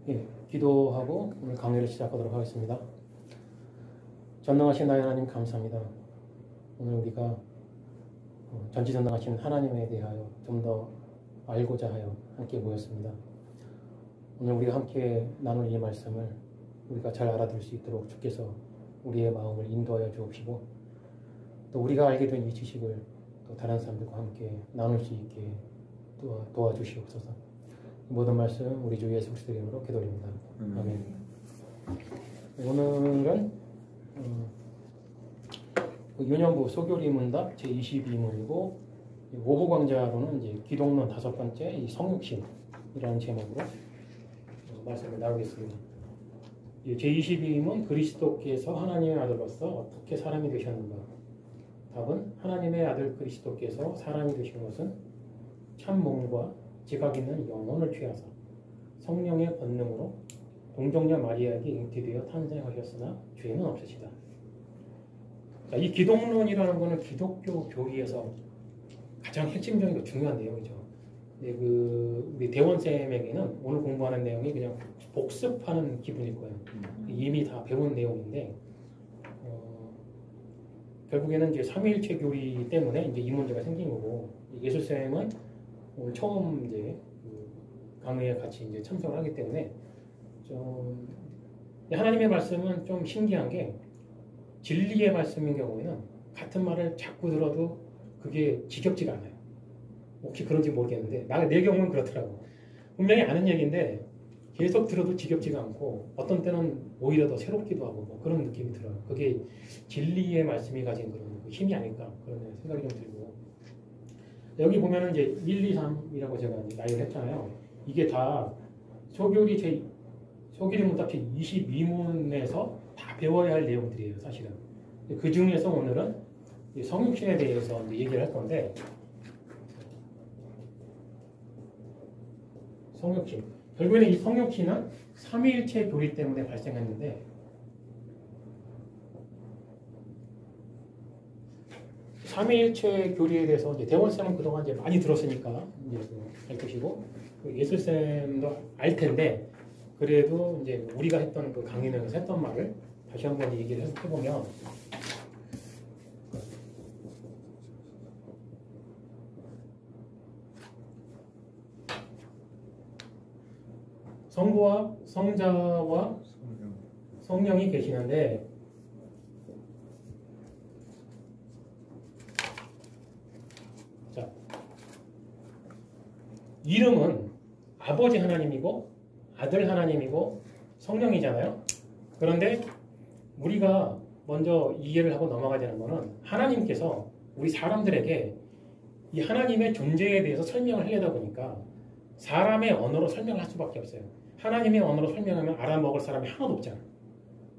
예, 기도하고 오늘 강의를 시작하도록 하겠습니다. 전능하신 나의 하나님 감사합니다. 오늘 우리가 전지전능하신 하나님에 대하여 좀 더 알고자 하여 함께 모였습니다. 오늘 우리가 함께 나눌 이 말씀을 우리가 잘 알아들을 수 있도록 주께서 우리의 마음을 인도하여 주옵시고, 또 우리가 알게 된 이 지식을 또 다른 사람들과 함께 나눌 수 있게 도와주시옵소서. 모든 말씀 우리 주 예수 그리스도의 이름으로 기도드립니다. 아멘. 오늘은 유년부 소교리 문답 제22문이고, 5호 강좌로는 이제 기독론 5번째 이 성육신이라는 제목으로 말씀을 나누겠습니다. 제22문, 그리스도께서 하나님의 아들로서 어떻게 사람이 되셨는가? 답은 하나님의 아들 그리스도께서 사람이 되신 것은 참 몸과 지각 있는 영혼을 취하사 성령의 권능으로 동정녀 마리아에게 잉태되어 탄생하셨으나 죄는 없으시다. 자, 이 기독론이라는 것은 기독교 교리에서 가장 핵심적이고 중요한 내용이죠. 우리 대원쌤에게는 오늘 공부하는 내용이 그냥 복습하는 기분일 거예요. 이미 다 배운 내용인데, 결국에는 이제 삼위일체 교리 때문에 이제 이 문제가 생긴 거고, 예술쌤은 오늘 처음 이제 강의에 같이 이제 참석을 하기 때문에 좀 하나님의 말씀은 좀 신기한 게, 진리의 말씀인 경우에는 같은 말을 자꾸 들어도 그게 지겹지가 않아요. 혹시 그런지 모르겠는데 내 경우는 그렇더라고. 분명히 아는 얘기인데 계속 들어도 지겹지가 않고, 어떤 때는 오히려 더 새롭기도 하고 뭐 그런 느낌이 들어요. 그게 진리의 말씀이 가진 그런 힘이 아닐까, 그런 생각이 좀 들고, 여기 보면은 이제 1, 2, 3이라고 제가 나열을 했잖아요. 이게 다 소교리 문답 제22문에서 다 배워야 할 내용들이에요, 사실은. 그 중에서 오늘은 성육신에 대해서 얘기를 할 건데, 성육신. 결국에는 이 성육신은 삼위일체 교리 때문에 발생했는데, 삼위일체 교리에 대해서 이제 대원쌤은 그동안 이제 많이 들었으니까 이제 알 것이고, 예술쌤도 알 텐데, 그래도 이제 우리가 했던 그 강의에서 했던 말을 다시 한번 얘기를 해보면, 성부와 성자와 성령이 계시는데, 자, 이름은 아버지 하나님이고 아들 하나님이고 성령이잖아요. 그런데 우리가 먼저 이해를 하고 넘어가야 되는 거는, 하나님께서 우리 사람들에게 이 하나님의 존재에 대해서 설명을 하려다 보니까 사람의 언어로 설명을 할 수밖에 없어요. 하나님의 언어로 설명하면 알아먹을 사람이 하나도 없잖아.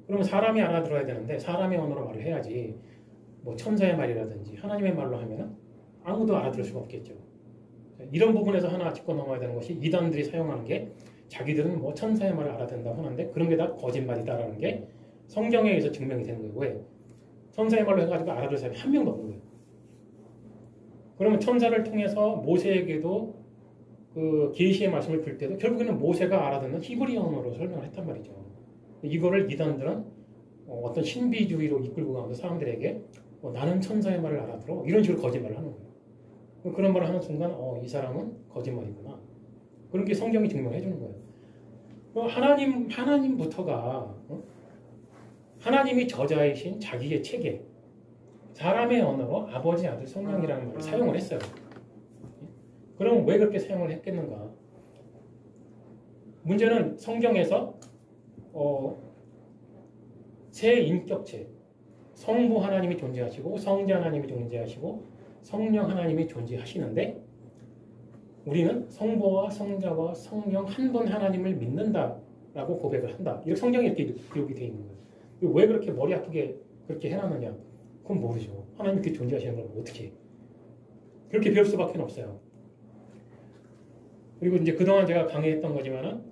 그러면 사람이 알아들어야 되는데 사람의 언어로 말을 해야지, 뭐 천사의 말이라든지 하나님의 말로 하면은 아무도 알아들을 수가 없겠죠. 이런 부분에서 하나 짚고 넘어야 되는 것이, 이단들이 사용하는 게, 자기들은 뭐 천사의 말을 알아듣는다고 하는데 그런 게 다 거짓말이다라는 게 성경에 의해서 증명이 되는 거예요. 왜? 천사의 말로 해가지고 알아들을 사람이 한 명도 없는 거예요. 그러면 천사를 통해서 모세에게도 그 계시의 말씀을 줄 때도 결국에는 모세가 알아듣는 히브리어로 설명을 했단 말이죠. 이거를 이단들은 어떤 신비주의로 이끌고 가면서 사람들에게 나는 천사의 말을 알아들어, 이런 식으로 거짓말을 하는 거예요. 그런 말을 하는 순간 이 사람은 거짓말이구나, 그런 게 성경이 증명해 주는 거예요. 하나님부터가 하나님이 저자이신 자기의 책에 사람의 언어로 아버지, 아들, 성령이라는 말을 사용을 했어요. 그럼 왜 그렇게 사용을 했겠는가? 문제는 성경에서 세 인격체, 성부 하나님이 존재하시고 성자 하나님이 존재하시고 성령 하나님이 존재하시는데, 우리는 성부와 성자와 성령 한 분 하나님을 믿는다라고 고백을 한다, 이렇게 성경에 이렇게 기록이 되어 있는 거예요. 왜 그렇게 머리 아프게 그렇게 해놨느냐? 그건 모르죠. 하나님 이렇게 존재하시는 걸 어떻게 해? 그렇게 배울 수밖에 없어요. 그리고 이제 그동안 제가 강의했던 거지만은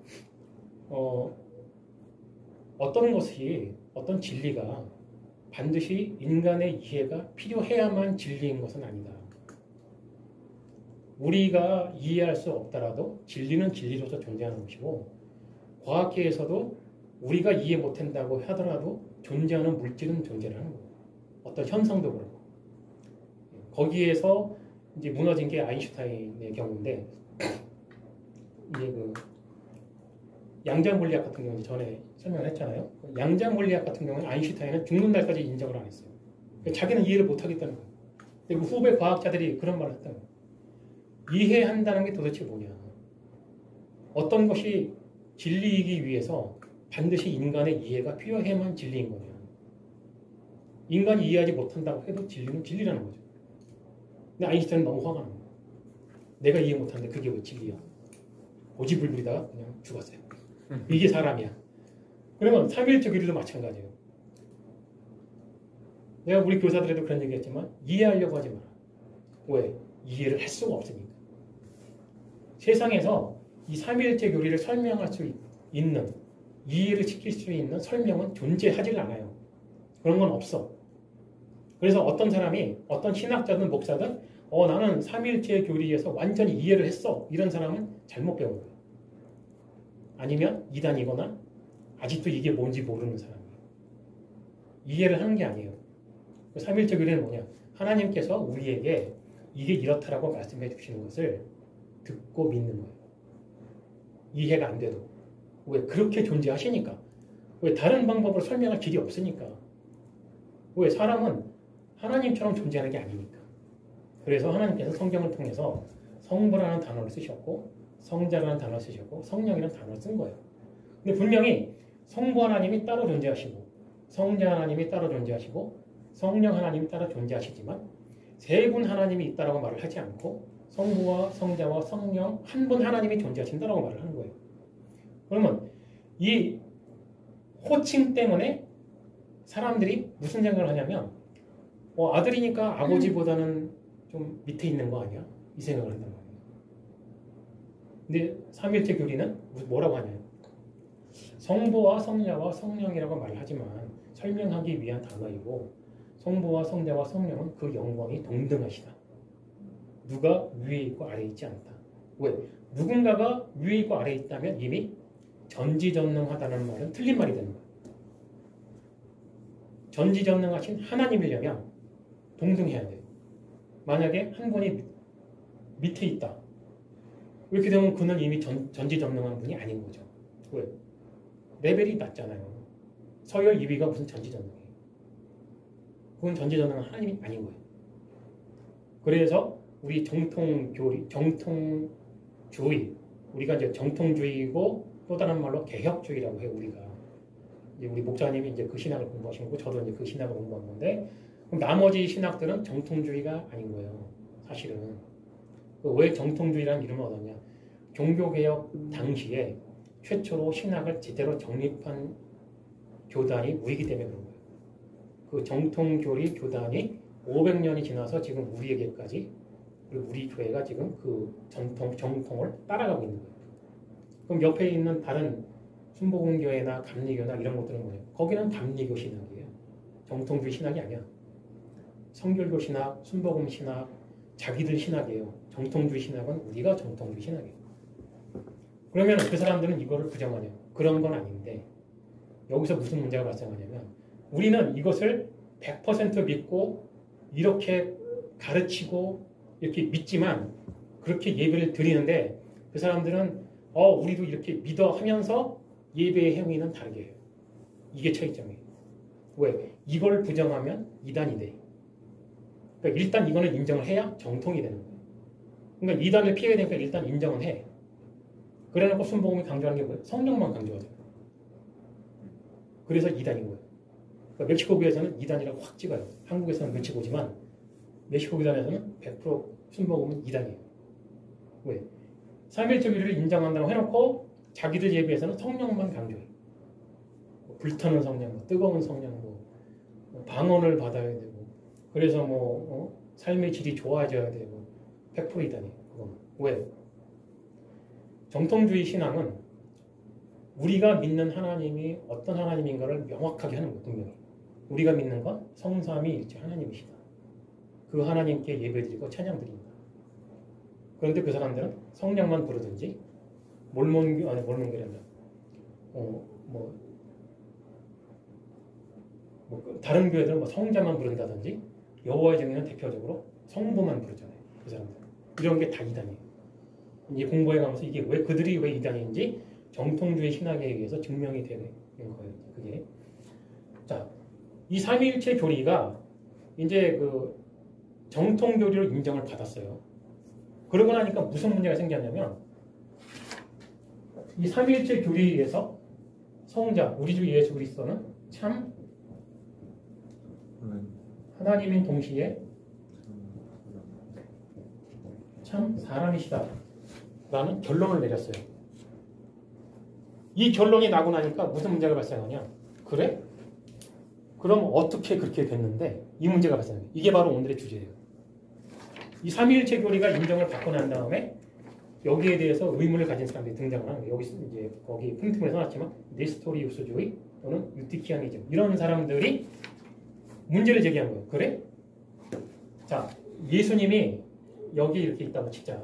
어떤 것이, 어떤 진리가 반드시 인간의 이해가 필요해야만 진리인 것은 아니다. 우리가 이해할 수 없더라도 진리는 진리로서 존재하는 것이고, 과학계에서도 우리가 이해 못한다고 하더라도 존재하는 물질은 존재라는 거예요. 어떤 현상도 그렇고. 거기에서 이제 무너진 게 아인슈타인의 경우인데, 이제 그 양자 물리학 같은 경우는 전에 설명을 했잖아요. 양자 물리학 같은 경우는 아인슈타인은 죽는 날까지 인정을 안 했어요. 자기는 이해를 못 하겠다는 거예요. 그리고 후배 과학자들이 그런 말을 했다는 거예요. 이해한다는 게 도대체 뭐냐. 어떤 것이 진리이기 위해서 반드시 인간의 이해가 필요해야만 진리인 거냐. 인간이 이해하지 못한다고 해도 진리는 진리라는 거죠. 근데 아인슈타인은 너무 화가 납니다. 내가 이해 못하는데 그게 왜 진리야. 고집불부리다가 그냥 죽었어요. 이게 사람이야. 그러면 삼위일체 교리도 마찬가지예요. 내가 우리 교사들에도 그런 얘기 했지만 이해하려고 하지 마라. 왜? 이해를 할 수가 없으니까. 세상에서 이 삼위일체 교리를 설명할 수 있는, 이해를 시킬 수 있는 설명은 존재하질 않아요. 그런 건 없어. 그래서 어떤 사람이, 어떤 신학자든 목사든 나는 삼위일체 교리에서 완전히 이해를 했어. 이런 사람은 잘못 배운 거예요. 아니면 이단이거나 아직도 이게 뭔지 모르는 사람이에요. 이해를 하는 게 아니에요. 삼위일체 교리는 뭐냐? 하나님께서 우리에게 이게 이렇다라고 말씀해 주시는 것을 듣고 믿는 거예요. 이해가 안 돼도. 왜? 그렇게 존재하시니까. 왜? 다른 방법으로 설명할 길이 없으니까. 왜? 사람은 하나님처럼 존재하는 게 아니니까. 그래서 하나님께서 성경을 통해서 성부라는 단어를 쓰셨고, 성자라는 단어를 쓰셨고, 성령이라는 단어를 쓴 거예요. 근데 분명히 성부 하나님이 따로 존재하시고, 성자 하나님이 따로 존재하시고, 성령 하나님이 따로 존재하시지만 세 분 하나님이 있다라고 말을 하지 않고 성부와 성자와 성령 한 분 하나님이 존재하신다라고 말을 하는 거예요. 그러면 이 호칭 때문에 사람들이 무슨 생각을 하냐면 아들이니까 아버지보다는 좀 밑에 있는 거 아니야? 이 생각을 한단 말이에요. 근데 삼위일체 교리는 뭐라고 하냐면 성부와 성자와 성령이라고 말을 하지만 설명하기 위한 단어이고 성부와 성자와 성령은 그 영광이 동등하시다. 누가 위에 있고 아래에 있지 않다. 왜? 누군가가 위에 있고 아래에 있다면 이미 전지전능하다는 말은 틀린 말이 되는 거예요. 전지전능하신 하나님이려면 동등해야 돼요. 만약에 한 분이 밑에 있다. 이렇게 되면 그는 이미 전지전능한 분이 아닌 거죠. 왜? 레벨이 낮잖아요. 서열 2위가 무슨 전지전능이에요. 그건 전지전능한 하나님이 아닌 거예요. 그래서 우리 정통교리, 정통주의, 우리가 이제 정통주의고 또 다른 말로 개혁주의라고 해요. 우리가 이제 우리 목사님이 이제 그 신학을 공부하신 거고 저도 이제 그 신학을 공부한 건데 그럼 나머지 신학들은 정통주의가 아닌 거예요. 사실은 왜 정통주의라는 이름을 얻었냐? 종교개혁 당시에 최초로 신학을 제대로 정립한 교단이 우리이기 때문에 그런 거예요. 그 정통교리 교단이 500년이 지나서 지금 우리에게까지 그리고 우리 교회가 지금 그 정통을 따라가고 있는 거예요. 그럼 옆에 있는 다른 순복음교회나 감리교나 이런 것들은 뭐예요? 거기는 감리교 신학이에요. 정통주의 신학이 아니야. 성결교 신학, 순복음 신학, 자기들 신학이에요. 정통주의 신학은 우리가 정통주의 신학이에요. 그러면 그 사람들은 이거를 부정하냐? 그런 건 아닌데 여기서 무슨 문제가 발생하냐면 우리는 이것을 100% 믿고 이렇게 가르치고 이렇게 믿지만 그렇게 예배를 드리는데 그 사람들은 우리도 이렇게 믿어 하면서 예배의 행위는 다르게 해요. 이게 차이점이에요. 왜? 이걸 부정하면 이단이 돼. 그러니까 일단 이거는 인정을 해야 정통이 되는 거예요. 그러니까 이단을 피해야 되니까 일단 인정은 해. 그래놓고 순복음이 강조하는 게 뭐예요? 성령만 강조하죠. 그래서 이단인 거예요. 그러니까 멕시코교에서는 이단이라고 확 찍어요. 한국에서는 멕시코지만 멕시코교단에서는 100% 순복음은 이단이에요. 왜? 삼위일체 교리를 인정한다고 해놓고 자기들 예배에서는 성령만 강조해요. 불타는 성령, 뜨거운 성령, 방언을 받아야 되고 그래서 삶의 질이 좋아져야 되고 100% 이단이에요. 그건. 왜? 정통주의 신앙은 우리가 믿는 하나님이 어떤 하나님인가를 명확하게 하는 거예요. 분명히. 우리가 믿는 건 성삼위일체 하나님이시다. 그 하나님께 예배드리고 찬양드립니다. 그런데 그 사람들은 성령만 부르든지 몰몬교라는 뭐 다른 교회들은 뭐 성자만 부른다든지 여호와의 증인은 대표적으로 성부만 부르잖아요. 그 사람들. 이런 게 다 이단이에요. 이제 공부해 가면서 이게 왜 그들이 왜 이단인지 정통주의 신학에 의해서 증명이 되는 거예요. 그게. 자, 이 삼위일체 교리가 이제 그 정통 교리로 인정을 받았어요. 그러고 나니까 무슨 문제가 생겼냐면 이 삼위일체 교리에 의해서 성자 우리 주 예수 그리스도는 참 하나님인 동시에 참 사람이시다 라는 결론을 내렸어요. 이 결론이 나고 나니까 무슨 문제가 발생하냐? 그래? 그럼 어떻게 그렇게 됐는데 이 문제가 발생해요. 이게 바로 오늘의 주제예요. 이 삼위일체 교리가 인정을 받고 난 다음에 여기에 대해서 의문을 가진 사람들이 등장을 하는 거예요. 여기 이제 거기 프린트문에 써놨지만 네스토리우스주의 또는 유티키아니즘 이런 사람들이 문제를 제기한 거예요. 그래? 자, 예수님이 여기 이렇게 있다고 치자.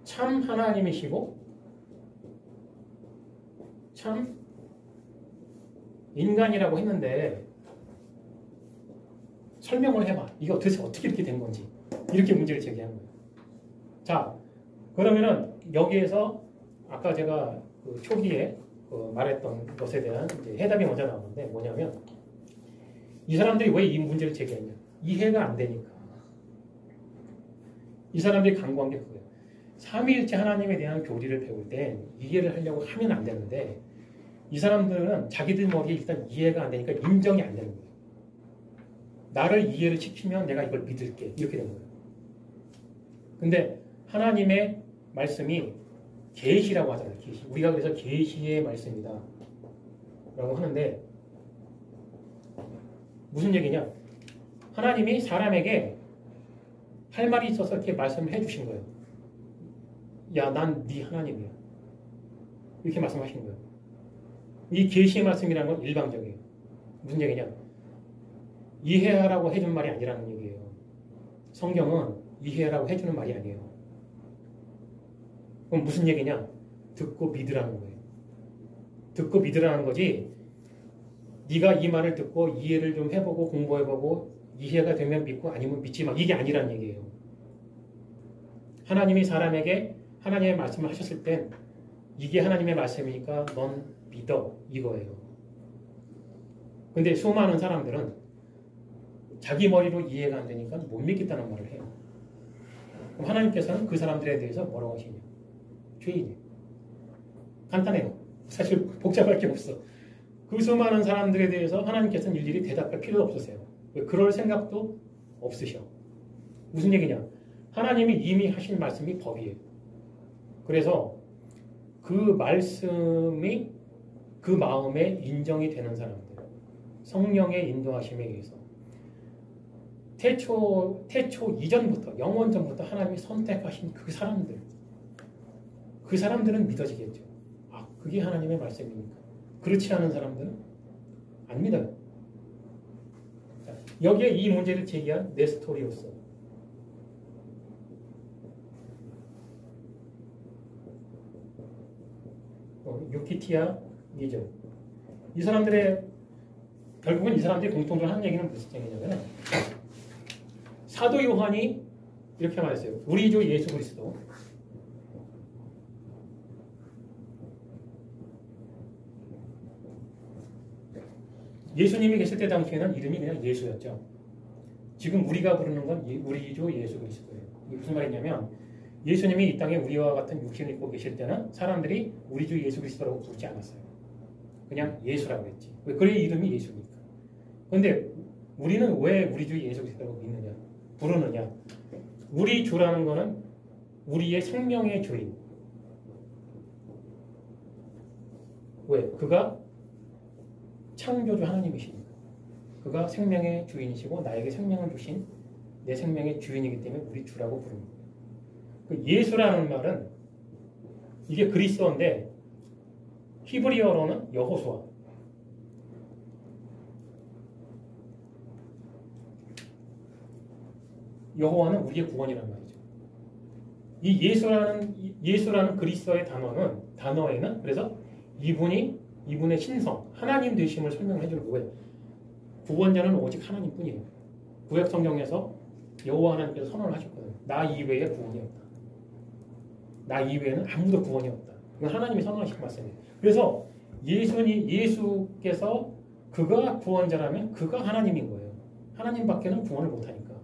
참 하나님이시고 참 인간이라고 했는데 설명을 해봐. 이거 도대체 어떻게 이렇게 된 건지. 이렇게 문제를 제기한 거예요. 자, 그러면은 여기에서 아까 제가 그 초기에 그 말했던 것에 대한 이제 해답이 먼저 나오는데 뭐냐면 이 사람들이 왜 이 문제를 제기했냐. 이해가 안 되니까. 이 사람들이 강구한 게 그거예요. 삼위일체 하나님에 대한 교리를 배울 땐 이해를 하려고 하면 안 되는데 이 사람들은 자기들 머리에 일단 이해가 안 되니까 인정이 안 되는 거예요. 나를 이해를 시키면 내가 이걸 믿을게. 이렇게 된 거예요. 근데 하나님의 말씀이 계시라고 하잖아요. 계시. 우리가 그래서 계시의 말씀이다 라고 하는데 무슨 얘기냐? 하나님이 사람에게 할 말이 있어서 이렇게 말씀을 해주신 거예요. 야, 난 네 하나님이야. 이렇게 말씀하신 거예요. 이 계시의 말씀이라는 건 일방적이에요. 무슨 얘기냐? 이해하라고 해준 말이 아니라는 얘기예요. 성경은 이해하라고 해주는 말이 아니에요. 그럼 무슨 얘기냐? 듣고 믿으라는 거예요. 듣고 믿으라는 거지 네가 이 말을 듣고 이해를 좀 해보고 공부해보고 이해가 되면 믿고 아니면 믿지 마. 이게 아니란 얘기예요. 하나님이 사람에게 하나님의 말씀을 하셨을 땐 이게 하나님의 말씀이니까 넌 믿어. 이거예요. 근데 수많은 사람들은 자기 머리로 이해가 안 되니까 못 믿겠다는 말을 해요. 그럼 하나님께서는 그 사람들에 대해서 뭐라고 하시냐? 죄인이에요. 간단해요. 사실 복잡할 게 없어. 그 수많은 사람들에 대해서 하나님께서는 일일이 대답할 필요도 없으세요. 왜 그럴 생각도 없으셔. 무슨 얘기냐? 하나님이 이미 하신 말씀이 법이에요. 그래서 그 말씀이 그 마음에 인정이 되는 사람들, 성령의 인도하심에 의해서 태초 이전부터 영원 전부터 하나님이 선택하신 그 사람들은 믿어지겠죠. 아, 그게 하나님의 말씀이니까. 그렇지 않은 사람들은 안 믿어요. 자, 여기에 이 문제를 제기한 네스토리우스. 유키티아니즘. 이 사람들의 결국은 이 사람들이 공통적으로 하는 얘기는 무슨 얘기냐면 사도 요한이 이렇게 말했어요. 우리 주 예수 그리스도 예수님이 계실 때 당시에는 이름이 그냥 예수였죠. 지금 우리가 부르는 건 우리 주 예수 그리스도예요. 이게 무슨 말이냐면 예수님이 이 땅에 우리와 같은 육신을 입고 계실 때는 사람들이 우리 주 예수 그리스도라고 부르지 않았어요. 그냥 예수라고 했지. 왜? 그의 이름이 예수니까. 그런데 우리는 왜 우리 주 예수 그리스도라고 믿느냐? 부르느냐? 우리 주라는 거는 우리의 생명의 주인. 왜? 그가 창조주 하나님이시니까. 그가 생명의 주인이시고 나에게 생명을 주신 내 생명의 주인이기 때문에 우리 주라고 부릅니다. 그 예수라는 말은 이게 그리스어인데 히브리어로는 여호수아. 여호와는 우리의 구원이란 말이죠. 예수라는 그리스어의 단어에는 그래서 이분의 신성, 하나님 되심을 설명을 해주는 거예요. 구원자는 오직 하나님뿐이에요. 구약 성경에서 여호와 하나님께서 선언을 하셨거든요. 나 이외에 구원이 없다. 나 이외에는 아무도 구원이 없다. 이건 하나님이 선언하신 말씀이에요. 그래서 예수께서 그가 구원자라면 그가 하나님인 거예요. 하나님밖에는 구원을 못하니까.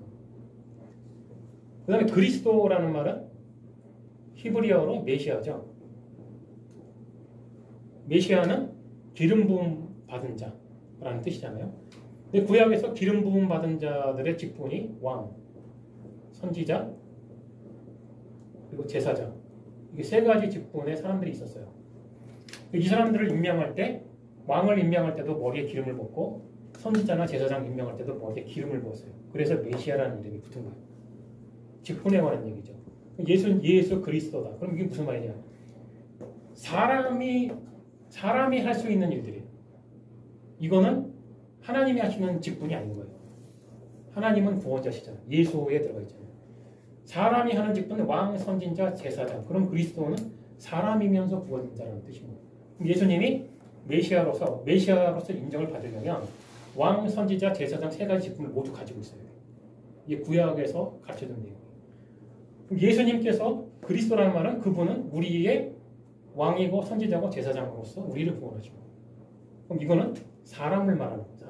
그 다음에 그리스도라는 말은 히브리어로 메시아죠. 메시아는 기름 부음 받은 자라는 뜻이잖아요. 근데 구약에서 기름 부음 받은 자들의 직분이 왕, 선지자, 그리고 제사장. 이게 세 가지 직분의 사람들이 있었어요. 이 사람들을 임명할 때, 왕을 임명할 때도 머리에 기름을 붓고, 선지자나 제사장 임명할 때도 머리에 기름을 부었어요. 그래서 메시아라는 이름이 붙은 거예요. 직분에 관한 얘기죠. 예수 그리스도다. 그럼 이게 무슨 말이냐? 사람이 할 수 있는 일들이에요. 이거는 하나님이 하시는 직분이 아닌 거예요. 하나님은 구원자시잖아요. 예수에 들어가 있잖아요. 사람이 하는 직분은 왕, 선진자, 제사장. 그럼 그리스도는 사람이면서 구원자라는 뜻인 거예요. 예수님이 메시아로서 인정을 받으려면 왕, 선지자, 제사장 세 가지 직분을 모두 가지고 있어야 돼요. 이게 구약에서 가르쳐준 내용이에요. 예수님께서 그리스도라는 말은 그분은 우리의 왕이고 선지자고 제사장으로서 우리를 구원하시고, 그럼 이거는 사람을 말하는 거예요.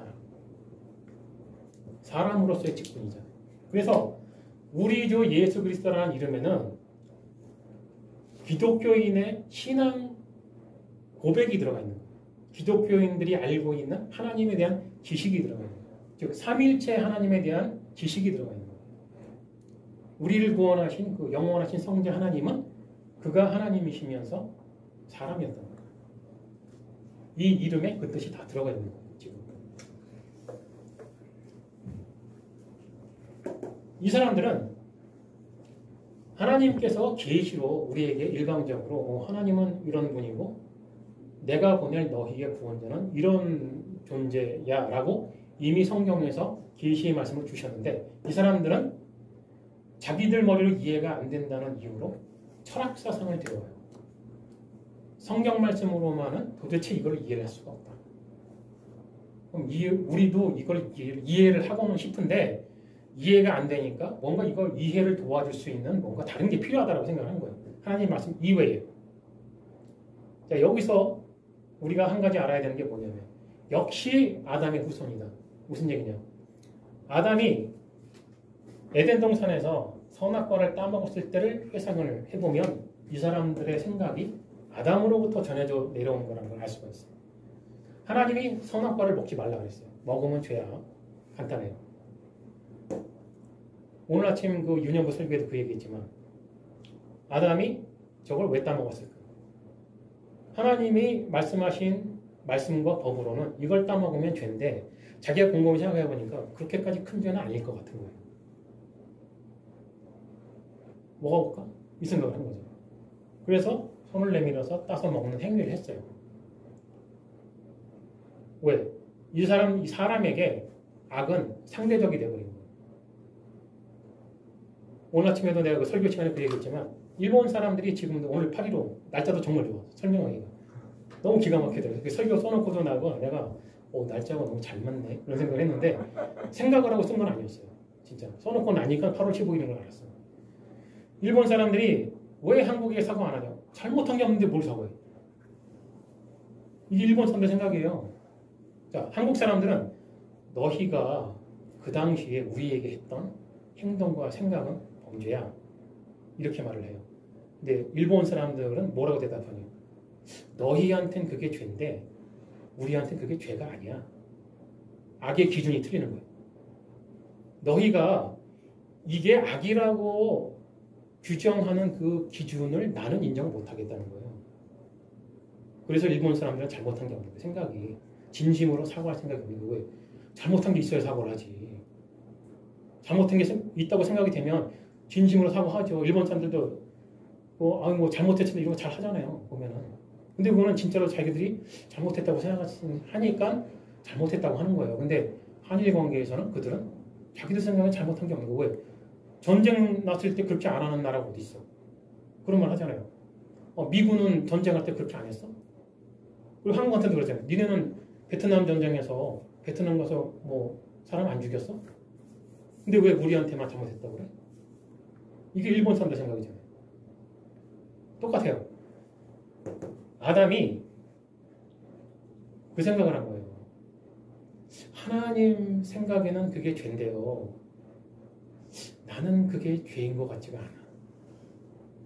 사람으로서의 직분이잖아요. 그래서 우리 주 예수 그리스도라는 이름에는 기독교인의 신앙 고백이 들어가 있는 거예요. 기독교인들이 알고 있는 하나님에 대한 지식이 들어가 있는 거예요. 즉 삼일체 하나님에 대한 지식이 들어가 있는 거예요. 우리를 구원하신 그 영원하신 성자 하나님은 그가 하나님이시면서 사람이었던 거예요. 이 이름에 그 뜻이 다 들어가 있는 거예요. 지금 이 사람들은 하나님께서 계시로 우리에게 일방적으로 하나님은 이런 분이고 내가 보낼 너희의 구원자는 이런 존재야 라고 이미 성경에서 계시의 말씀을 주셨는데, 이 사람들은 자기들 머리로 이해가 안 된다는 이유로 철학사상을 들어와요. 성경 말씀으로만은 도대체 이걸 이해를 할 수가 없다. 그럼 우리도 이걸 이해를 하고는 싶은데 이해가 안 되니까 뭔가 이걸 이해를 도와줄 수 있는 뭔가 다른 게 필요하다고 생각하는 거예요. 하나님 말씀 이외에. 자, 여기서 우리가 한 가지 알아야 되는 게 뭐냐면 역시 아담의 후손이다. 무슨 얘기냐? 아담이 에덴 동산에서 선악과를 따먹었을 때를 회상을 해보면 이 사람들의 생각이 아담으로부터 전해져 내려온 거라는 걸 알 수가 있어요. 하나님이 선악과를 먹지 말라 그랬어요. 먹으면 죄야. 간단해요. 오늘 아침 그 유년부 설교에도 그 얘기했지만 아담이 저걸 왜 따먹었을까? 하나님이 말씀하신 말씀과 법으로는 이걸 따먹으면 죄인데 자기가 곰곰이 생각해보니까 그렇게까지 큰 죄는 아닐 것 같은 거예요. 먹어볼까? 이 생각을 한 거죠. 그래서 손을 내밀어서 따서 먹는 행위를 했어요. 왜? 이 사람에게 악은 상대적이 되어버린 거예요. 오늘 아침에도 내가 그 설교 시간에 그 얘기했지만 일본 사람들이 지금도 오늘 8.15 날짜도 정말 좋아. 설명하기가 너무 기가 막히더라고요. 설교 써놓고도 나고 내가 날짜가 너무 잘 맞네 그런 생각을 했는데 생각을 하고 쓴 건 아니었어요. 진짜 써놓고 나니까 8월 15일인 걸 알았어요. 일본 사람들이 왜 한국에 사과 안 하냐? 잘못한 게 없는데 뭘 사과해? 이게 일본 사람들 생각이에요. 자, 한국 사람들은 너희가 그 당시에 우리에게 했던 행동과 생각은 범죄야. 이렇게 말을 해요. 근데 일본 사람들은 뭐라고 대답하냐? 너희한텐 그게 죄인데 우리한텐 그게 죄가 아니야. 악의 기준이 틀리는 거예요. 너희가 이게 악이라고 규정하는 그 기준을 나는 인정을 못하겠다는 거예요. 그래서 일본 사람들은 잘못한 게 없는 거예요. 생각이. 진심으로 사과할 생각이 없는 거예요. 잘못한 게 있어야 사과를 하지. 잘못한 게 있다고 생각이 되면 진심으로 사과하죠. 일본 사람들도 뭐 잘못했으면 이런 거 잘 하잖아요. 보면은. 근데 그거는 진짜로 자기들이 잘못했다고 생각하니까 잘못했다고 하는 거예요. 근데 한일 관계에서는 그들은 자기들 생각에 잘못한 게 없는 거고, 왜? 전쟁 났을 때 그렇게 안 하는 나라가 어디 있어? 그런 말 하잖아요. 미군은 전쟁할 때 그렇게 안 했어? 그리고 한국한테도 그러잖아요. 니네는 베트남 전쟁에서 베트남 가서 뭐 사람 안 죽였어? 근데 왜 우리한테만 잘못했다고 그래? 이게 일본 사람들 생각이잖아요. 똑같아요. 아담이 그 생각을 한 거예요. 하나님 생각에는 그게 죄인데요. 나는 그게 죄인 것 같지가 않아.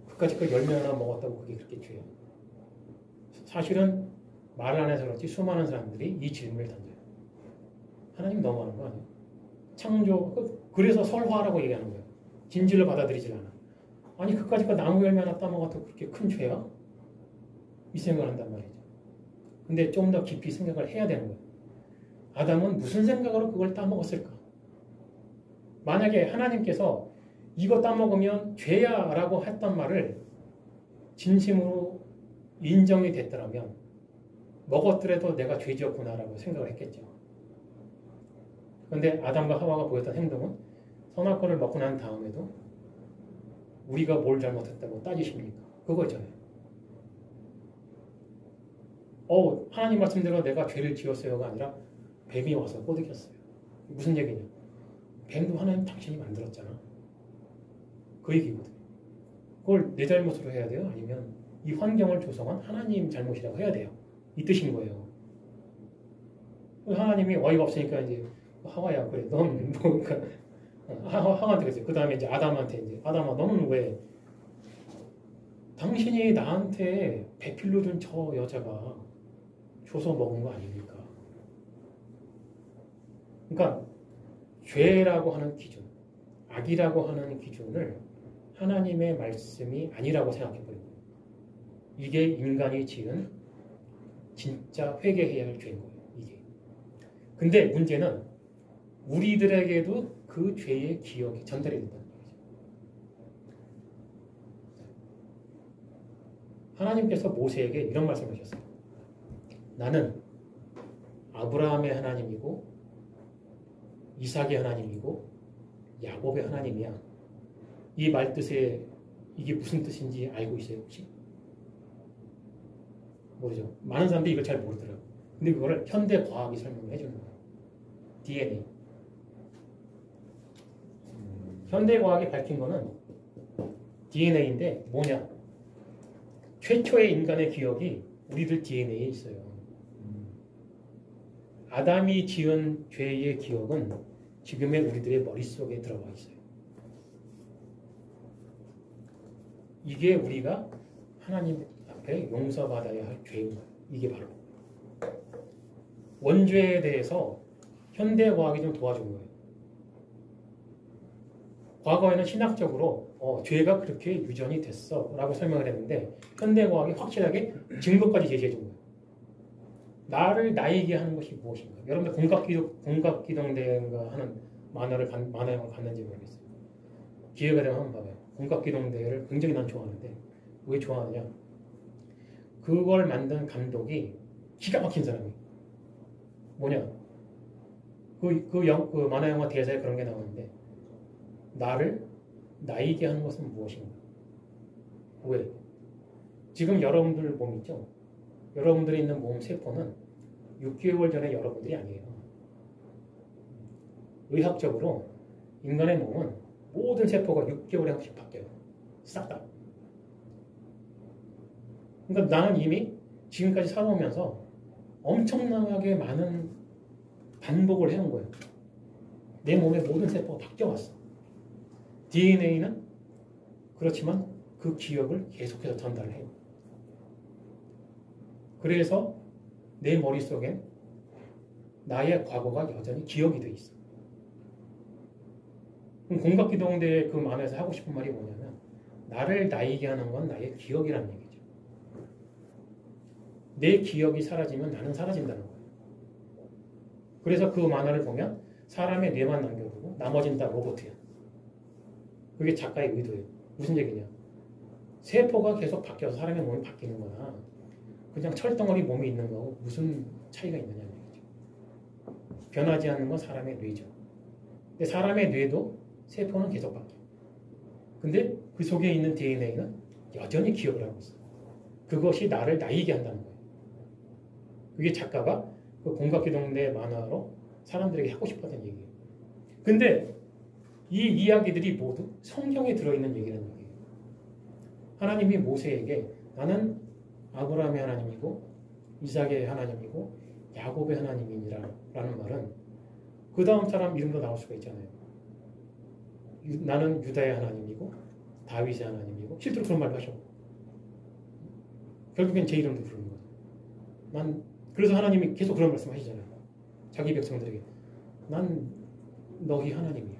그까짓 거 열매 하나 먹었다고 그게 그렇게 죄야. 사실은 말 안 해서 그렇지 수많은 사람들이 이 질문을 던져요. 하나님 너무하는 거 아니에요? 창조, 그래서 설화라고 얘기하는 거예요. 진실로 받아들이질 않아. 아니 그까짓 거 나무 열매 하나 따먹어도 그렇게 큰 죄야? 이 생각을 한단 말이죠. 근데 좀 더 깊이 생각을 해야 되는 거예요. 아담은 무슨 생각으로 그걸 따먹었을까? 만약에 하나님께서 이거 따먹으면 죄야 라고 했던 말을 진심으로 인정이 됐더라면 먹었더라도 내가 죄지었구나 라고 생각을 했겠죠. 그런데 아담과 하와가 보였던 행동은 선악과를 먹고 난 다음에도 우리가 뭘 잘못했다고 따지십니까? 그거잖아요. 하나님 말씀대로 내가 죄를 지었어요가 아니라 뱀이 와서 꼬드겼어요. 무슨 얘기냐? 뱀도 하나님 당신이 만들었잖아. 그 얘기거든. 그걸 내 잘못으로 해야 돼요? 아니면 이 환경을 조성한 하나님 잘못이라고 해야 돼요? 이 뜻인 거예요. 하나님이 어이가 없으니까 이제 하와야 그래. 넌 뭐니까 하와한테 그랬어요. 그 다음에 이제 아담한테 이제 아담아 너는 왜 당신이 나한테 배필로 준 저 여자가 줘서 먹은 거 아닙니까? 그러니까 죄라고 하는 기준, 악이라고 하는 기준을 하나님의 말씀이 아니라고 생각해버린 거예요. 이게 인간이 지은 진짜 회개해야 할 죄인 거예요. 이게. 근데 문제는 우리들에게도 그 죄의 기억이 전달이 된다는 거죠. 하나님께서 모세에게 이런 말씀을 하셨어요. 나는 아브라함의 하나님이고 이삭의 하나님이고 야곱의 하나님이야. 이 말뜻에 이게 무슨 뜻인지 알고 있어요 혹시? 모르죠. 많은 사람들이 이걸 잘 모르더라고요. 근데 그거를 현대 과학이 설명을 해주는 거예요. DNA. 현대 과학이 밝힌 거는 DNA인데 뭐냐? 최초의 인간의 기억이 우리들 DNA에 있어요. 아담이 지은 죄의 기억은 지금의 우리들의 머릿속에 들어가 있어요. 이게 우리가 하나님 앞에 용서받아야 할 죄인 거예요. 이게 바로 원죄에 대해서 현대과학이 좀 도와준 거예요. 과거에는 신학적으로 죄가 그렇게 유전이 됐어 라고 설명을 했는데 현대과학이 확실하게 증거까지 제시해 준 거예요. 나를 나이게 하는 것이 무엇인가? 여러분들 공각기동대인가 하는 만화영화 갔는지 모르겠어요. 기회가 되면 한번 봐봐요. 공각기동대를 굉장히 난 좋아하는데 왜 좋아하느냐? 그걸 만든 감독이 기가 막힌 사람이에요. 뭐냐? 그 만화영화 대사에 그런 게 나오는데 나를 나이게 하는 것은 무엇인가? 왜? 지금 여러분들 몸 있죠? 여러분들이 있는 몸 세포는 6개월 전에 여러분들이 아니에요. 의학적으로 인간의 몸은 모든 세포가 6개월에 한 번씩 바뀌어요. 싹 다. 그러니까 나는 이미 지금까지 살아오면서 엄청나게 많은 반복을 해온 거예요. 내 몸의 모든 세포가 바뀌어왔어. DNA는 그렇지만 그 기억을 계속해서 전달을 해요. 그래서 내 머릿속엔 나의 과거가 여전히 기억이 돼 있어. 그럼 공각기동대의 그 만화에서 하고 싶은 말이 뭐냐면 나를 나이게 하는 건 나의 기억이라는 얘기죠. 내 기억이 사라지면 나는 사라진다는 거예요. 그래서 그 만화를 보면 사람의 뇌만 남겨두고 나머지는 다 로봇이야. 그게 작가의 의도예요. 무슨 얘기냐? 세포가 계속 바뀌어서 사람의 몸이 바뀌는 거나 그냥 철덩어리 몸이 있는 거하고 무슨 차이가 있느냐는 얘기죠. 변하지 않는 건 사람의 뇌죠. 근데 사람의 뇌도 세포는 계속 바뀌어요. 근데 그 속에 있는 DNA는 여전히 기억을 하고 있어. 그것이 나를 나이게 한다는 거예요. 그게 작가가 그 공각기동대 만화로 사람들에게 하고 싶었던 얘기예요. 근데 이 이야기들이 모두 성경에 들어있는 얘기라는 얘기예요. 하나님이 모세에게 나는 아브라함의 하나님이고 이삭의 하나님이고 야곱의 하나님이니라 라는 말은 그 다음 사람 이름도 나올 수가 있잖아요. 나는 유다의 하나님이고 다윗의 하나님이고 실제로 그런 말도 하셨고 결국엔 제 이름도 부르는 거죠. 그래서 하나님이 계속 그런 말씀 하시잖아요. 자기 백성들에게 난 너희 하나님이야.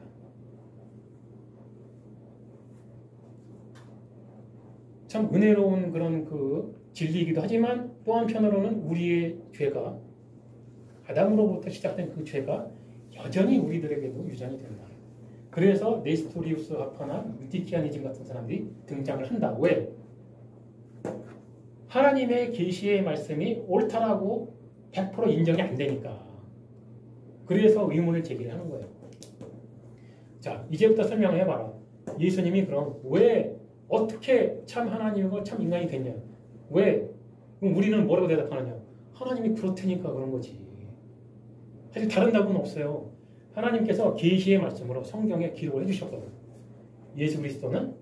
참 은혜로운 그런 그 진리이기도 하지만 또 한편으로는 우리의 죄가 아담으로부터 시작된 그 죄가 여전히 우리들에게도 유전이 된다. 그래서 네스토리우스 학파나 유티키아니즘 같은 사람들이 등장을 한다. 왜? 하나님의 계시의 말씀이 옳다라고 100% 인정이 안 되니까. 그래서 의문을 제기를 하는 거예요. 자, 이제부터 설명을 해봐라. 예수님이 그럼 왜 어떻게 참 하나님이고 참 인간이 됐냐? 왜? 그럼 우리는 뭐라고 대답하느냐? 하나님이 그렇다니까 그런 거지. 사실 다른 답은 없어요. 하나님께서 계시의 말씀으로 성경에 기록을 해주셨거든요. 예수 그리스도는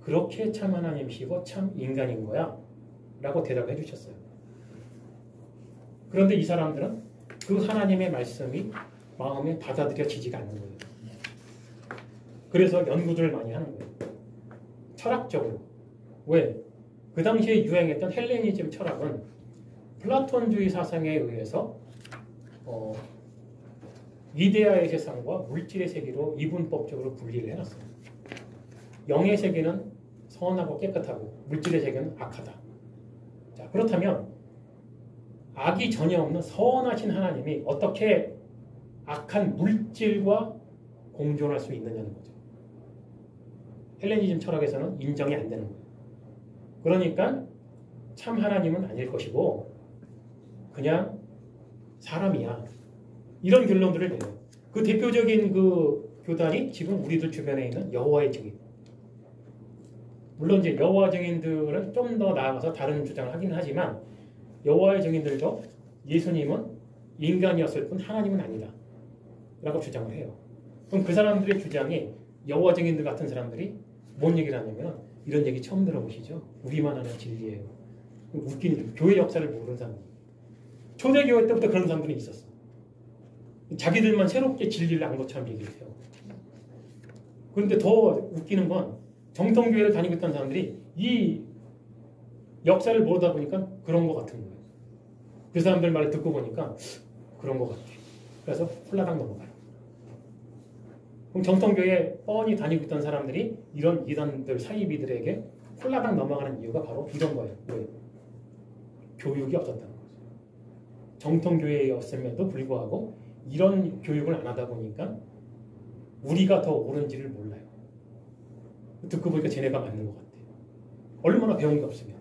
그렇게 참 하나님이시고 참 인간인 거야 라고 대답해 주셨어요. 그런데 이 사람들은 그 하나님의 말씀이 마음에 받아들여지지가 않는 거예요. 그래서 연구들을 많이 하는 거예요. 철학적으로. 왜? 그 당시에 유행했던 헬레니즘 철학은 플라톤주의 사상에 의해서 이데아의 세상과 물질의 세계로 이분법적으로 분리를 해놨어요. 영의 세계는 선하고 깨끗하고 물질의 세계는 악하다. 자, 그렇다면 악이 전혀 없는 선하신 하나님이 어떻게 악한 물질과 공존할 수 있느냐는 거죠. 헬레니즘 철학에서는 인정이 안 되는 거예요. 그러니까 참 하나님은 아닐 것이고 그냥 사람이야. 이런 결론들을 내요. 그 대표적인 그 교단이 지금 우리들 주변에 있는 여호와의 증인. 물론 이제 여호와 증인들은 좀 더 나아가서 다른 주장을 하기는 하지만 여호와의 증인들도 예수님은 인간이었을 뿐 하나님은 아니다 라고 주장을 해요. 그럼 그 사람들의 주장이 여호와 증인들 같은 사람들이 뭔 얘기를 하냐면 이런 얘기 처음 들어보시죠? 우리만 아는 진리예요. 웃기는 교회 역사를 모르는 사람. 초대교회 때부터 그런 사람들이 있었어. 자기들만 새롭게 진리를 안 것처럼 얘기를 해요. 그런데 더 웃기는 건 정통교회를 다니고 있던 사람들이 이 역사를 모르다 보니까 그런 것 같은 거예요. 그 사람들 말을 듣고 보니까 그런 것 같아. 그래서 홀라당 넘어가요. 그럼 정통교회 뻔히 다니고 있던 사람들이 이런 이단들 사이비들에게 홀라당 넘어가는 이유가 바로 이런 거예요. 왜? 교육이 없었다는 거죠. 정통교회였음에도 불구하고 이런 교육을 안 하다 보니까 우리가 더 옳은지를 몰라요. 듣고 보니까 쟤네가 맞는 것 같아요. 얼마나 배운 게 없으면.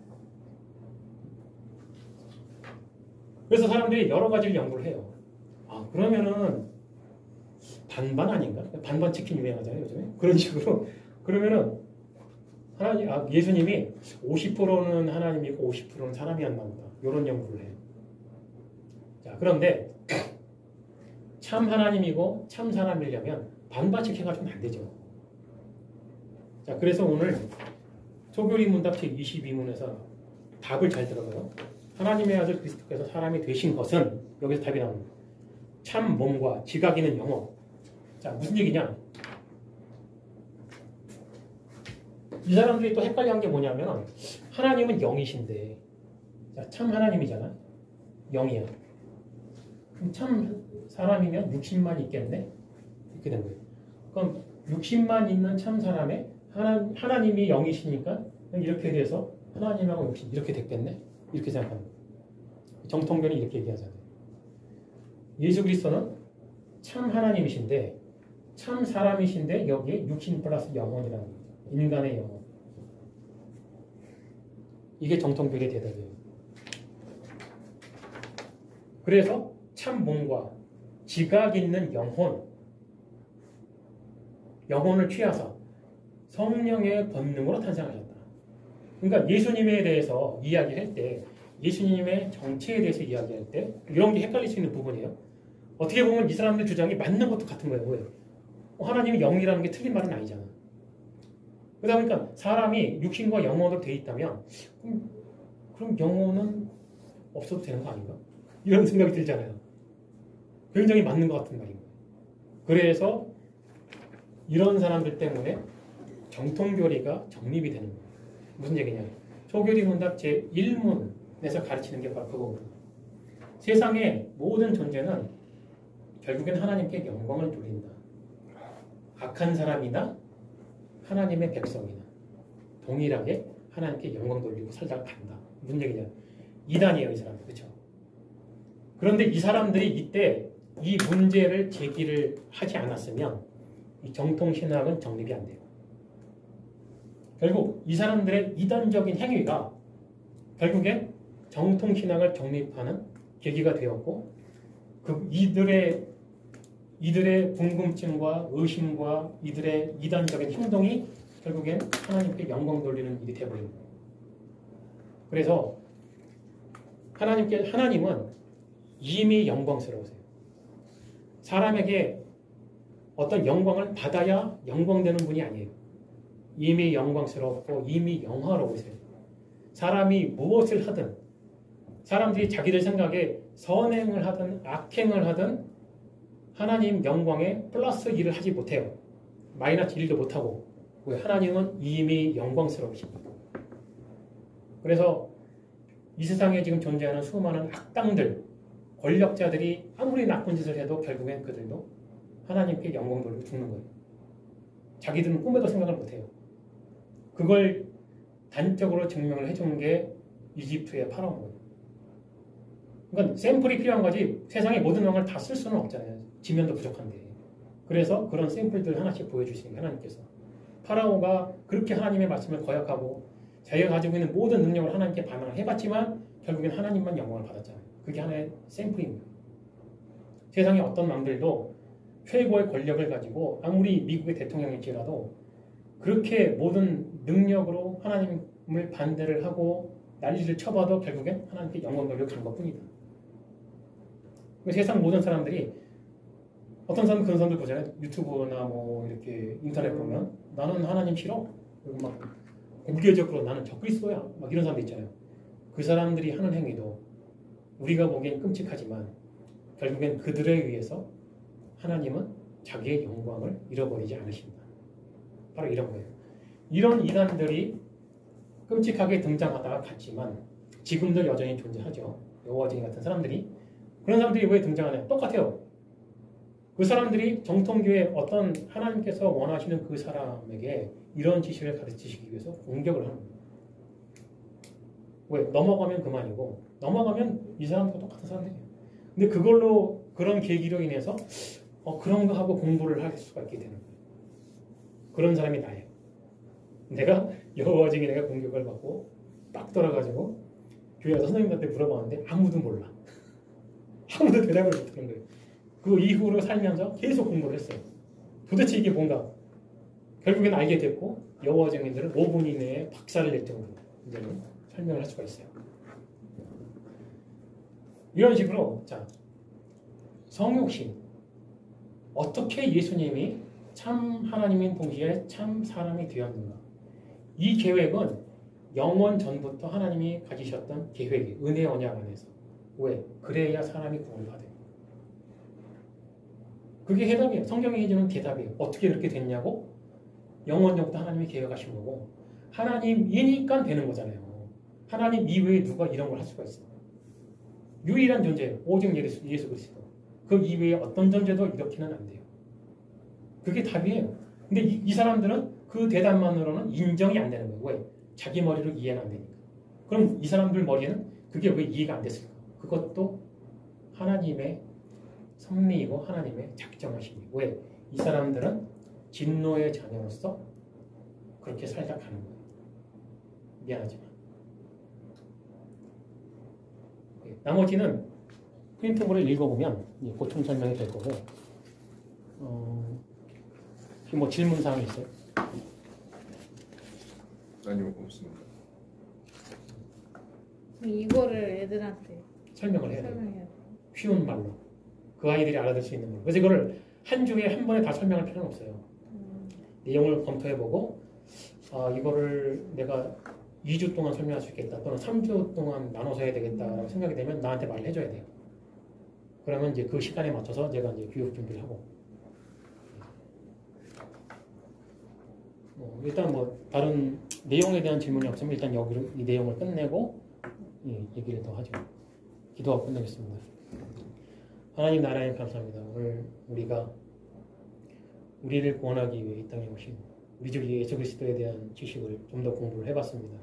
그래서 사람들이 여러 가지를 연구를 해요. 아, 그러면은 반반 아닌가? 반반 치킨 유행하잖아요, 요즘에. 그런 식으로. 그러면은 예수님이 50%는 하나님이고 50%는 사람이었나 보다. 이런 연구를 해요. 자, 그런데 참 하나님이고 참 사람이려면 반반씩 해가지고는 안 되죠. 자, 그래서 오늘 소교리 문답 제22문에서 답을 잘 들어봐요. 하나님의 아들 그리스도께서 사람이 되신 것은 여기서 답이 나옵니다. 참 몸과 지각 있는 영혼. 자, 무슨 얘기냐? 이 사람들이 또 헷갈려한 게 뭐냐면 하나님은 영이신데 자, 참 하나님이잖아. 영이야. 그럼 참 사람이면 60만 있겠네? 이렇게 된 거예요. 그럼 60만 있는 참 사람에 하나님이 영이시니까 이렇게 돼서 하나님하고 60 이렇게 됐겠네? 이렇게 생각합니다. 정통교는 이렇게 얘기하잖아요. 예수 그리스도는 참 하나님이신데 참 사람이신데 여기에 육신 플러스 영혼이라는 거죠. 인간의 영혼. 이게 정통교의 대답이에요. 그래서 참 몸과 지각 있는 영혼을 취하사 성령의 권능으로 탄생하셨다. 그러니까 예수님에 대해서 이야기할 때 예수님의 정체에 대해서 이야기할 때 이런 게 헷갈릴 수 있는 부분이에요. 어떻게 보면 이 사람들 주장이 맞는 것도 같은 거예요. 왜? 하나님이 영이라는 게 틀린 말은 아니잖아. 그러다 보니까 사람이 육신과 영혼으로 돼 있다면 그럼 영혼은 없어도 되는 거 아닌가? 이런 생각이 들잖아요. 굉장히 맞는 것 같은 말인 거예요. 그래서 이런 사람들 때문에 정통교리가 정립이 되는 거예요. 무슨 얘기냐? 초교리 문답 제1문에서 가르치는 게 바로 그거거든요. 세상의 모든 존재는 결국엔 하나님께 영광을 돌린다. 악한 사람이나 하나님의 백성이나 동일하게 하나님께 영광 돌리고 살다가 간다. 무슨 얘기냐? 이단이에요, 이 사람들. 그렇죠? 그런데 이 사람들이 이때 이 문제를 제기를 하지 않았으면 이 정통신학은 정립이 안 돼요. 결국 이 사람들의 이단적인 행위가 결국엔 정통신학을 정립하는 계기가 되었고 이들의 궁금증과 의심과 이들의 이단적인 행동이 결국엔 하나님께 영광 돌리는 일이 되어버린 거예요. 그래서 하나님은 이미 영광스러우세요. 사람에게 어떤 영광을 받아야 영광되는 분이 아니에요. 이미 영광스럽고 이미 영화로우세요. 사람이 무엇을 하든 사람들이 자기들 생각에 선행을 하든 악행을 하든 하나님 영광에 플러스 1을 하지 못해요. 마이너스 1도 못하고. 왜? 하나님은 이미 영광스러우십니다. 그래서 이 세상에 지금 존재하는 수많은 악당들, 권력자들이 아무리 나쁜 짓을 해도 결국엔 그들도 하나님께 영광 돌리고 죽는 거예요. 자기들은 꿈에도 생각을 못해요. 그걸 단적으로 증명을 해준 게 이집트의 파라오예요. 그러니까 샘플이 필요한 거지 세상의 모든 왕을 다 쓸 수는 없잖아요. 지면도 부족한데. 그래서 그런 샘플들 하나씩 보여주시는 하나님께서. 파라오가 그렇게 하나님의 말씀을 거역하고 자기가 가지고 있는 모든 능력을 하나님께 반항을 해봤지만 결국엔 하나님만 영광을 받았잖아요. 그게 하나의 샘플입니다. 세상의 어떤 왕들도 최고의 권력을 가지고 아무리 미국의 대통령일지라도 그렇게 모든 능력으로 하나님을 반대를 하고 난리를 쳐봐도 결국엔 하나님께 영광 돌리고 간 것뿐이다. 세상 모든 사람들이 어떤 사람은 그런 사람들 보잖아요. 유튜브나 뭐 이렇게 인터넷 보면 나는 하나님 싫어. 그리고 막 공개적으로 나는 적그리스도야. 막 이런 사람들 있잖아요. 그 사람들이 하는 행위도 우리가 보기엔 끔찍하지만 결국엔 그들에 의해서 하나님은 자기의 영광을 잃어버리지 않으신다. 바로 이런 거예요. 이런 이단들이 끔찍하게 등장하다가 갔지만 지금도 여전히 존재하죠. 여호와쟁이 같은 사람들이. 그런 사람들이 왜 등장하냐? 똑같아요. 그 사람들이 정통교회 어떤 하나님께서 원하시는 그 사람에게 이런 지식을 가르치시기 위해서 공격을 하는 거예요. 왜? 넘어가면 그만이고 넘어가면 이 사람과 똑같은 사람들이에요. 근데 그걸로 그런 계기로 인해서 그런 거 하고 공부를 할 수가 있게 되는 거예요. 그런 사람이 나예요. 내가 여호와쟁이 내가 공격을 받고 딱 돌아가지고 교회 와서 선생님한테 물어봤는데 아무도 몰라. 아무도 대답을 못하는 거예요. 그 이후로 살면서 계속 공부를 했어요. 도대체 이게 뭔가. 결국엔 알게 됐고 여호와쟁이들은 5분 이내에 박살을 낼 정도로 이제는 설명을 할 수가 있어요. 이런 식으로 자 성육신 어떻게 예수님이 참 하나님인 동시에 참 사람이 되었는가. 이 계획은 영원 전부터 하나님이 가지셨던 계획이 은혜 언약 안에서. 왜? 그래야 사람이 구원을 받아요. 그게 해답이에요. 성경이 해주는 대답이에요. 어떻게 그렇게 됐냐고? 영원 전부터 하나님이 계획하신 거고 하나님이니까 되는 거잖아요. 하나님 이외에 누가 이런 걸 할 수가 있어요. 유일한 존재예요. 오직 예수 그리스도. 그 이외에 어떤 존재도 이렇게는 안 돼요. 그게 답이에요. 근데 이 사람들은 그 대답만으로는 인정이 안 되는 거예요. 왜? 자기 머리로 이해는 안 되니까. 그럼 이 사람들 머리에는 그게 왜 이해가 안 됐을까? 그것도 하나님의 섭리이고 하나님의 작정하심이고. 왜? 이 사람들은 진노의 자녀로서 그렇게 살다 가는 거예요. 미안하지만. 나머지는 프린트물을 읽어보면 보충 설명이 될 거고 지금 뭐 질문사항이 있어요? 아니요, 없습니다. 이거를 애들한테 설명을 해야 돼요. 설명해야 돼. 쉬운 말로. 그 아이들이 알아들 수 있는 말로. 그래서 이거를 한 주에 한 번에 다 설명할 필요는 없어요. 내용을 검토해보고 이거를 내가 2주 동안 설명할 수 있겠다 또는 3주 동안 나눠서 해야 되겠다라고 생각이 되면 나한테 말을 해줘야 돼요. 그러면 이제 그 시간에 맞춰서 제가 이제 교육 준비를 하고 일단 뭐 다른 내용에 대한 질문이 없으면 일단 여기를 이 내용을 끝내고 얘기를 더 하죠. 기도하고 끝내겠습니다. 하나님 나라에 감사합니다. 오늘 우리가 우리를 구원하기 위해 이 땅에 오신 우리 주 예수 그리스도에 대한 지식을 좀 더 공부를 해봤습니다.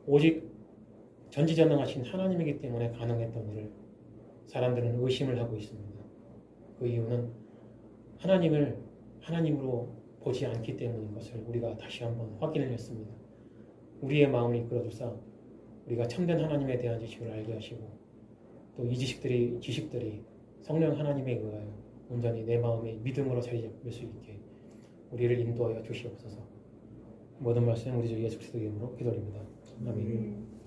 오직 전지전능하신 하나님이기 때문에 가능했던 일을 사람들은 의심을 하고 있습니다. 그 이유는 하나님을 하나님으로 보지 않기 때문인 것을 우리가 다시 한번 확인을 했습니다. 우리의 마음을 이끌어주사 우리가 참된 하나님에 대한 지식을 알게 하시고 또 이 지식들이 성령 하나님에 의하여 온전히 내 마음에 믿음으로 자리 잡을 수 있게 우리를 인도하여 주시옵소서. 모든 말씀 우리 주 예수 그리스도의 이름으로 기도드립니다. 아멘.